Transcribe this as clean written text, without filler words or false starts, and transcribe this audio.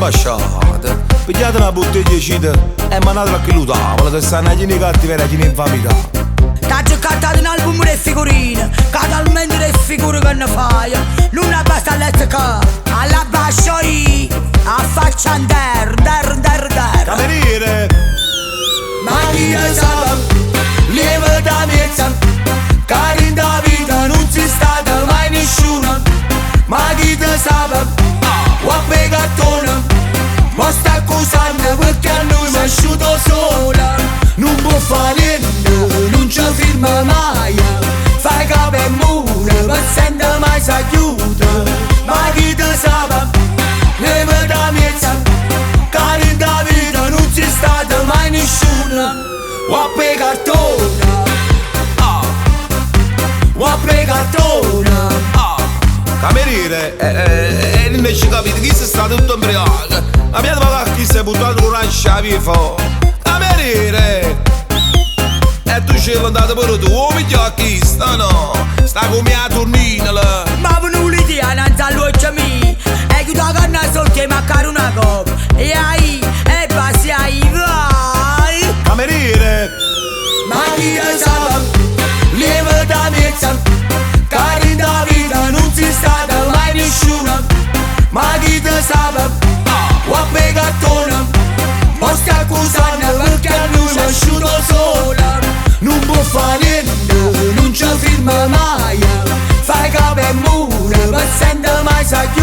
ambasciata. Pigliate una bottiglia di cita e mandatela a chi lo tavola. Se stanno a gli cattiveria, chi ne infamica. T'ha cantato un album di figurine, che talmente le figure che ne fai. Non basta a letto che alla bascio a faccia der. Cameriere! Ma chi sa, lieve da mezza, che in da vita non si stata mai nessuno. Ma chi te sa, guappe gattone, ma sta accusando perché a noi mi è asciuto sola. Non può fare niente, non ci firma mai. Fai capo e mura, ma sente mai si chiude. Ma chi te sa, lieve da mezza, che in da vita non si stata mai nessuno. Guappe cartone, guappe cartone. Cameriere, non ci capite, chi si sta tutto ubriaco? Abbiate pagato chi si è buttato una sciavi fuori. Cameriere! E tu ci hai andato pure tu, o mi chiacchi, sta no? Sta come a turnina là. Ma non l'idea, non sa l'occhio mi. E chi da canna sotto e mancare una coppa. E ai, e passi ai, vai. Cameriere! Ma chi sa, lieve da mezza, che in da vita non si stata mai nessuno. Ma chi te sa, guappe gattone, ma sta accusando perché a lui mi è asciuto sola. Non può fare niente, non ci firma mai. Fai capo e mura, ma sente mai si chiude.